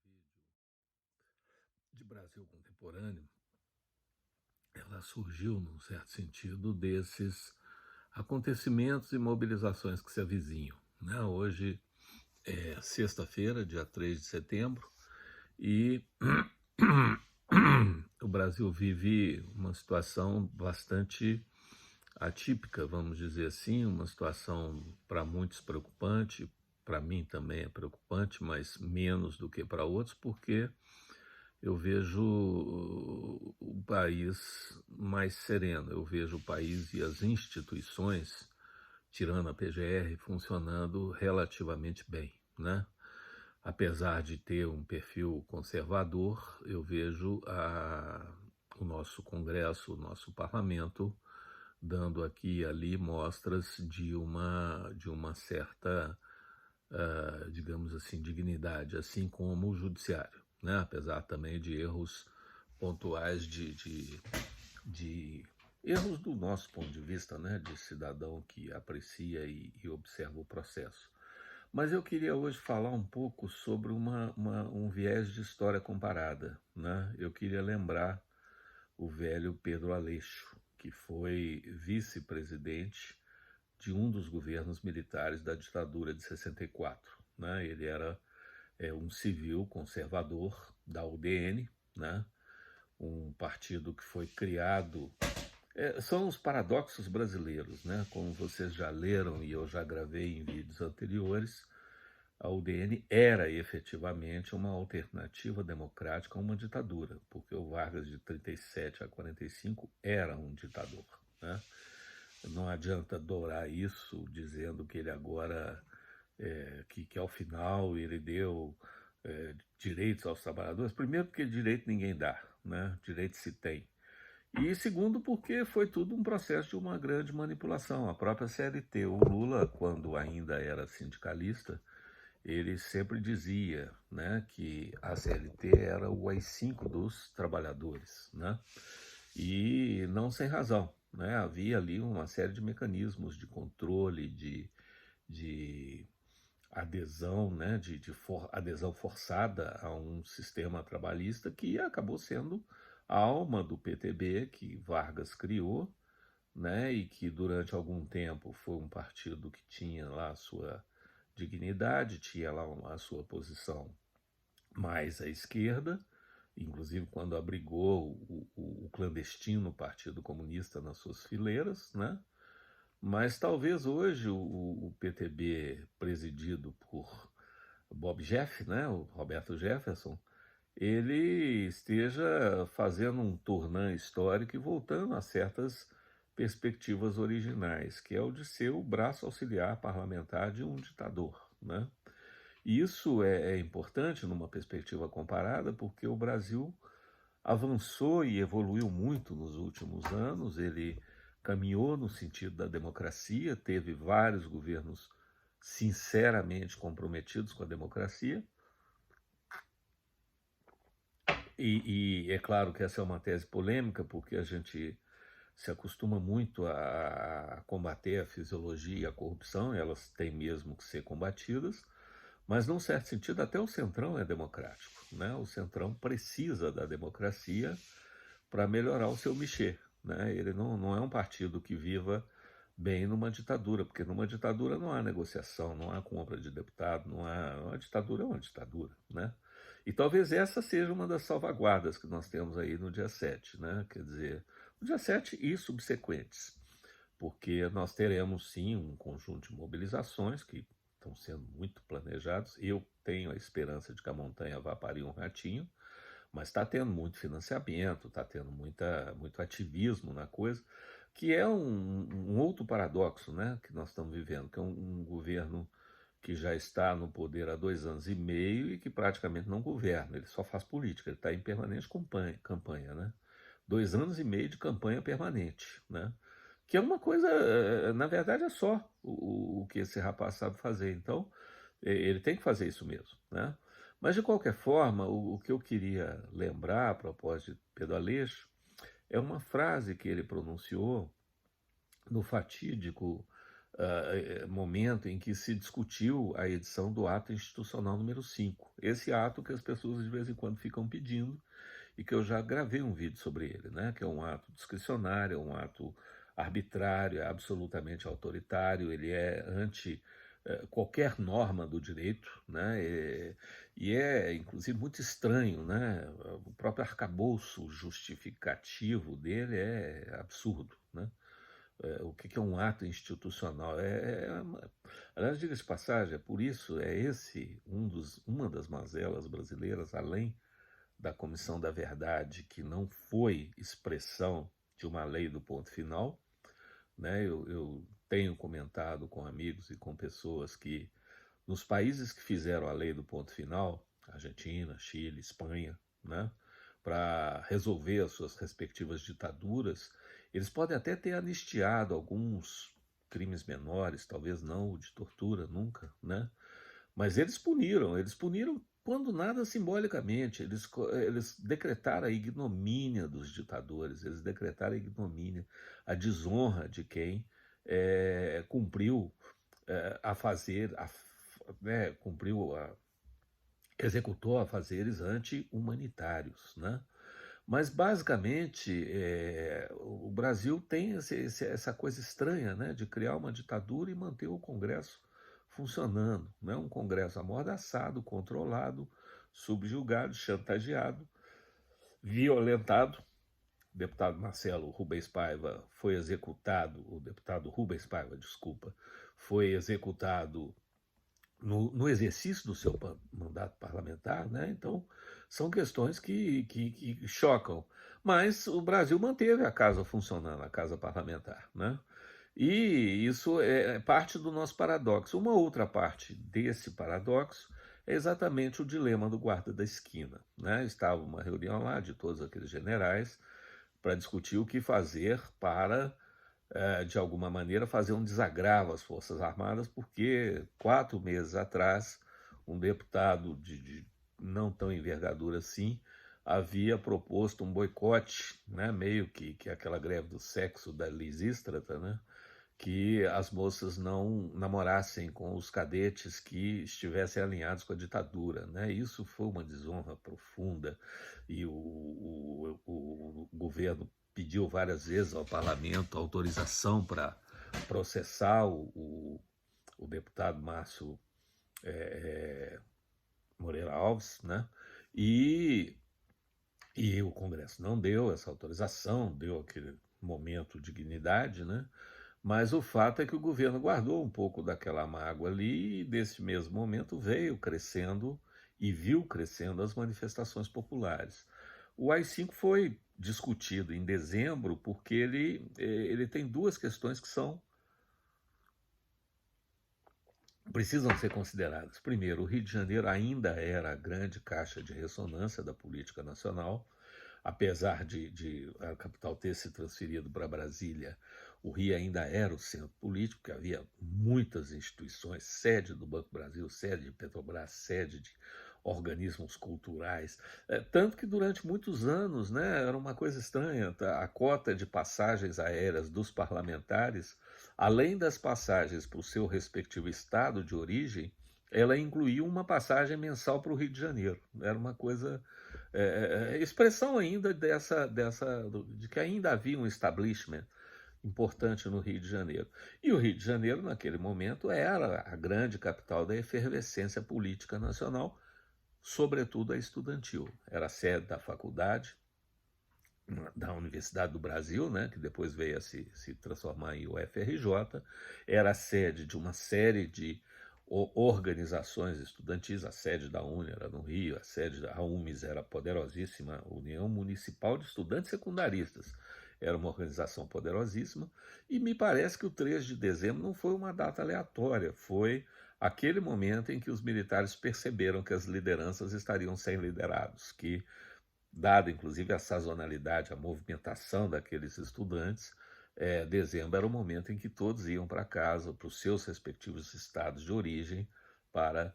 vídeo de Brasil contemporâneo, ela surgiu, num certo sentido, desses acontecimentos e mobilizações que se avizinham, né? Hoje é sexta-feira, dia 3 de setembro, e o Brasil vive uma situação bastante atípica, vamos dizer assim, uma situação para muitos preocupante, para mim também é preocupante, mas menos do que para outros, porque eu vejo o país mais sereno, eu vejo o país e as instituições, tirando a PGR, funcionando relativamente bem, né? Apesar de ter um perfil conservador, eu vejo o nosso Congresso, o nosso Parlamento, dando aqui e ali mostras de uma certa, digamos assim, dignidade, assim como o Judiciário, né? Apesar também de erros pontuais, de erros do nosso ponto de vista, né? De cidadão que aprecia e observa o processo. Mas eu queria hoje falar um pouco sobre um viés de história comparada, né? Eu queria lembrar o velho Pedro Aleixo, que foi vice-presidente de um dos governos militares da ditadura de 64. Né? Ele era um civil conservador da UDN, né? Um partido que foi criado. São os paradoxos brasileiros, né? Como vocês já leram e eu já gravei em vídeos anteriores, a UDN era efetivamente uma alternativa democrática a uma ditadura, porque o Vargas de 37 a 45 era um ditador, né? Não adianta dourar isso dizendo que ele agora, que ao final ele deu direitos aos trabalhadores. Primeiro porque direito ninguém dá, né? Direito se tem. E segundo porque foi tudo um processo de uma grande manipulação. A própria CLT, o Lula, quando ainda era sindicalista, ele sempre dizia, né, que a CLT era o AI-5 dos trabalhadores, né? E não sem razão, né? Havia ali uma série de mecanismos de controle, de adesão, né, adesão forçada a um sistema trabalhista que acabou sendo a alma do PTB que Vargas criou, né, e que durante algum tempo foi um partido que tinha lá a sua dignidade, tinha lá a sua posição mais à esquerda, inclusive quando abrigou o clandestino Partido Comunista nas suas fileiras, né? Mas talvez hoje o PTB, presidido por Bob Jeff, né, o Roberto Jefferson, ele esteja fazendo um turnã histórico e voltando a certas perspectivas originais, que é o de ser o braço auxiliar parlamentar de um ditador, né? E isso é importante numa perspectiva comparada, porque o Brasil avançou e evoluiu muito nos últimos anos, ele caminhou no sentido da democracia, teve vários governos sinceramente comprometidos com a democracia, e é claro que essa é uma tese polêmica, porque a gente se acostuma muito a combater a fisiologia e a corrupção, elas têm mesmo que ser combatidas, mas num certo sentido até o Centrão é democrático, né? O Centrão precisa da democracia para melhorar o seu mexer, né? Ele não é um partido que viva bem numa ditadura, porque numa ditadura não há negociação, não há compra de deputado, não há. Uma ditadura é uma ditadura, né? E talvez essa seja uma das salvaguardas que nós temos aí no dia 7, né? Quer dizer, no dia 7 e subsequentes, porque nós teremos sim um conjunto de mobilizações que estão sendo muito planejados. Eu tenho a esperança de que a montanha vá parir um ratinho, mas está tendo muito financiamento, está tendo muito ativismo na coisa, que é um outro paradoxo, né, que nós estamos vivendo, que é um governo que já está no poder há 2 anos e meio e que praticamente não governa, ele só faz política, ele está em permanente campanha, né? 2 anos e meio de campanha permanente, né? Que é uma coisa, na verdade é só o que esse rapaz sabe fazer, então ele tem que fazer isso mesmo, né? Mas de qualquer forma, o que eu queria lembrar a propósito de Pedro Aleixo é uma frase que ele pronunciou no fatídico momento em que se discutiu a edição do ato institucional número 5. Esse ato que as pessoas de vez em quando ficam pedindo e que eu já gravei um vídeo sobre ele, né? Que é um ato discricionário, é um ato arbitrário, é absolutamente autoritário, ele é anti qualquer norma do direito, né? E é, inclusive, muito estranho, né? O próprio arcabouço justificativo dele é absurdo, né? O que é um ato institucional? Aliás, diga-se de passagem, é por isso, é esse uma das mazelas brasileiras, além da Comissão da Verdade, que não foi expressão de uma lei do ponto final, né? Eu tenho comentado com amigos e com pessoas que nos países que fizeram a lei do ponto final, Argentina, Chile, Espanha, né? Para resolver as suas respectivas ditaduras, eles podem até ter anistiado alguns crimes menores, talvez não o de tortura, nunca, né? Mas eles puniram quando nada simbolicamente, eles decretaram a ignomínia dos ditadores, eles decretaram a ignomínia, a desonra de quem cumpriu a fazer, né, executou afazeres anti-humanitários, né? Mas, basicamente, o Brasil tem essa coisa estranha, né, de criar uma ditadura e manter o Congresso funcionando. Né? Um Congresso amordaçado, controlado, subjugado, chantageado, violentado. O deputado Marcelo Rubens Paiva foi executado, o deputado Rubens Paiva, desculpa, foi executado no exercício do seu mandato parlamentar, né? Então, são questões que chocam. Mas o Brasil manteve a casa funcionando, a casa parlamentar, né? E isso é parte do nosso paradoxo. Uma outra parte desse paradoxo é exatamente o dilema do guarda da esquina, né? Estava uma reunião lá de todos aqueles generais para discutir o que fazer para de alguma maneira, fazer um desagravo às Forças Armadas, porque 4 meses atrás, um deputado de não tão envergadura assim havia proposto um boicote, né, meio que aquela greve do sexo da Lisístrata, né, que as moças não namorassem com os cadetes que estivessem alinhados com a ditadura. Né? Isso foi uma desonra profunda e o governo pediu várias vezes ao parlamento autorização para processar o deputado Márcio Moreira Alves, né? E o Congresso não deu essa autorização, deu aquele momento de dignidade, né? Mas o fato é que o governo guardou um pouco daquela mágoa ali e, nesse mesmo momento, veio crescendo e viu crescendo as manifestações populares. O AI-5 foi discutido em dezembro porque ele tem duas questões que precisam ser consideradas. Primeiro, o Rio de Janeiro ainda era a grande caixa de ressonância da política nacional, apesar de a capital ter se transferido para Brasília. O Rio ainda era o centro político, porque havia muitas instituições, sede do Banco do Brasil, sede de Petrobras, sede de organismos culturais, tanto que durante muitos anos, né, era uma coisa estranha, tá? A cota de passagens aéreas dos parlamentares, além das passagens para o seu respectivo estado de origem, ela incluía uma passagem mensal para o Rio de Janeiro. Era uma coisa expressão ainda de que ainda havia um establishment importante no Rio de Janeiro. E o Rio de Janeiro, naquele momento, era a grande capital da efervescência política nacional, sobretudo a estudantil. Era a sede da faculdade, da Universidade do Brasil, né, que depois veio a se transformar em UFRJ, era a sede de uma série de organizações estudantis, a sede da UNE era no Rio, a sede da UMES era poderosíssima, União Municipal de Estudantes Secundaristas, era uma organização poderosíssima, e me parece que o 3 de dezembro não foi uma data aleatória, foi aquele momento em que os militares perceberam que as lideranças estariam sem liderados, que, dada inclusive a sazonalidade, a movimentação daqueles estudantes, dezembro era o momento em que todos iam para casa, para os seus respectivos estados de origem, para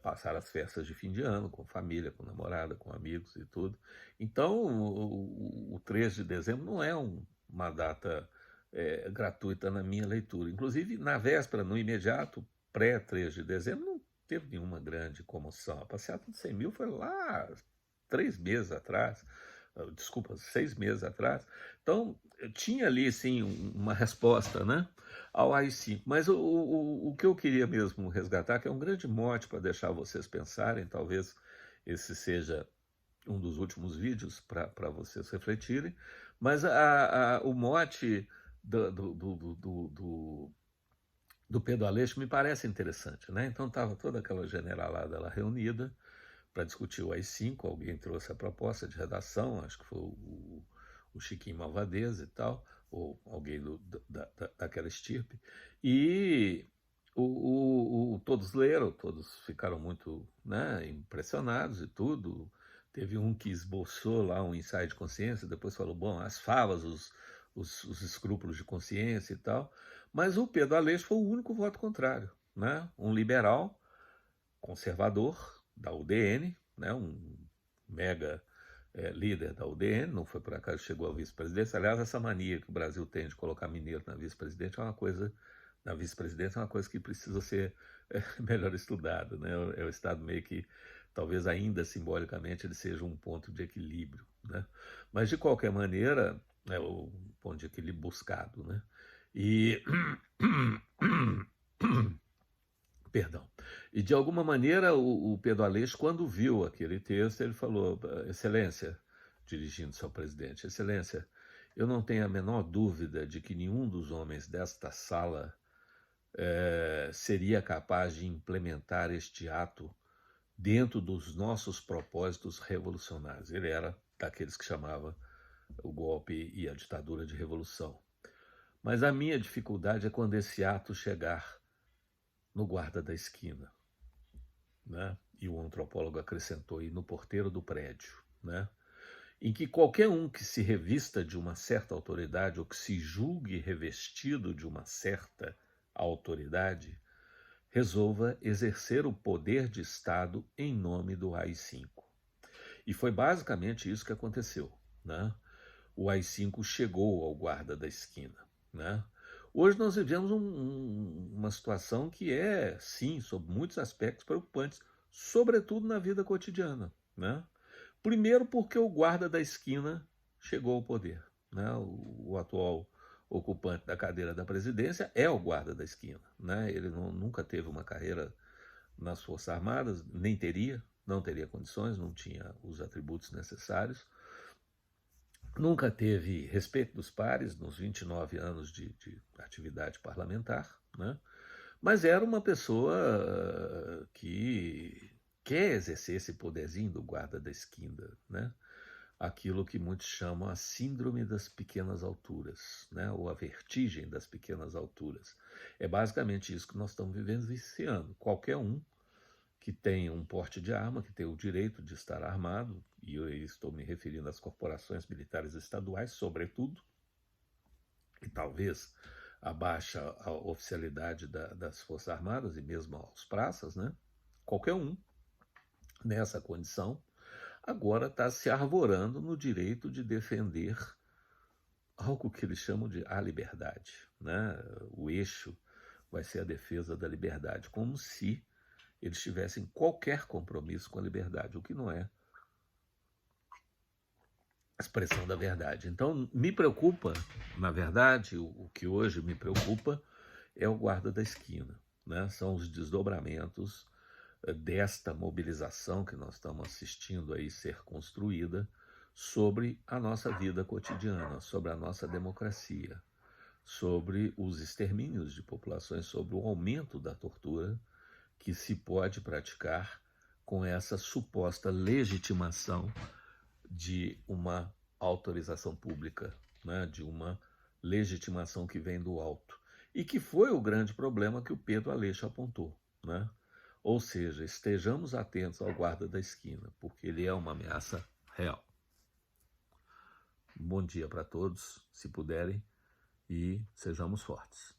passar as festas de fim de ano com família, com namorada, com amigos e tudo. Então, o 3 de dezembro não é uma data gratuita na minha leitura. Inclusive, na véspera, no imediato, pré-3 de dezembro, não teve nenhuma grande comoção. A passeata de 100 mil foi lá 3 meses atrás, desculpa, 6 meses atrás. Então, eu tinha ali, sim, uma resposta, né, ao AI-5. Mas o que eu queria mesmo resgatar, que é um grande mote para deixar vocês pensarem, talvez esse seja um dos últimos vídeos para vocês refletirem, mas o mote do Pedro Aleixo me parece interessante, né? Então estava toda aquela generalada lá reunida para discutir o AI-5, alguém trouxe a proposta de redação, acho que foi o Chiquinho Malvadez e tal, ou alguém daquela estirpe, e todos leram, todos ficaram muito, né, impressionados e tudo. Teve um que esboçou lá um ensaio de consciência, depois falou, bom, as favas, os escrúpulos de consciência e tal, mas o Pedro Aleixo foi o único voto contrário, né? Um liberal, conservador, da UDN, né? Um mega líder da UDN, não foi por acaso que chegou à vice-presidência. Aliás, essa mania que o Brasil tem de colocar mineiro na vice-presidência é uma coisa que precisa ser melhor estudada, né? É o Estado meio que, talvez ainda simbolicamente, ele seja um ponto de equilíbrio, né? Mas, de qualquer maneira, é o ponto de equilíbrio buscado, né? E perdão. E de alguma maneira o Pedro Aleixo, quando viu aquele texto, ele falou, Excelência, dirigindo-se ao presidente, Excelência, eu não tenho a menor dúvida de que nenhum dos homens desta sala seria capaz de implementar este ato dentro dos nossos propósitos revolucionários. Ele era daqueles que chamava o golpe e a ditadura de revolução. Mas a minha dificuldade é quando esse ato chegar no guarda da esquina, né? E o antropólogo acrescentou, e no porteiro do prédio, né? Em que qualquer um que se revista de uma certa autoridade ou que se julgue revestido de uma certa autoridade resolva exercer o poder de Estado em nome do AI-5. E foi basicamente isso que aconteceu, né? O AI-5 chegou ao guarda da esquina, né? Hoje nós vivemos uma situação que é, sim, sob muitos aspectos preocupantes, sobretudo na vida cotidiana, né? Primeiro porque o guarda da esquina chegou ao poder, né? O atual ocupante da cadeira da presidência é o guarda da esquina, né? Ele nunca teve uma carreira nas Forças Armadas, nem teria, não teria condições, não tinha os atributos necessários. Nunca teve respeito dos pares nos 29 anos de atividade parlamentar, né? Mas era uma pessoa que quer exercer esse poderzinho do guarda da esquina, né? Aquilo que muitos chamam a síndrome das pequenas alturas, né? Ou a vertigem das pequenas alturas. É basicamente isso que nós estamos vivenciando. Qualquer um que tem um porte de arma, que tem o direito de estar armado, e eu estou me referindo às corporações militares estaduais, sobretudo, e talvez abaixa a oficialidade das Forças Armadas e mesmo aos praças, né? Qualquer um nessa condição agora está se arvorando no direito de defender algo que eles chamam de a liberdade, né? O eixo vai ser a defesa da liberdade, como se eles tivessem qualquer compromisso com a liberdade, o que não é a expressão da verdade. Então, me preocupa, na verdade, o que hoje me preocupa é o guarda da esquina, né? São os desdobramentos desta mobilização que nós estamos assistindo aí ser construída sobre a nossa vida cotidiana, sobre a nossa democracia, sobre os extermínios de populações, sobre o aumento da tortura que se pode praticar com essa suposta legitimação de uma autorização pública, né? De uma legitimação que vem do alto. E que foi o grande problema que o Pedro Aleixo apontou, né? Ou seja, estejamos atentos ao guarda da esquina, porque ele é uma ameaça real. Bom dia para todos, se puderem, e sejamos fortes.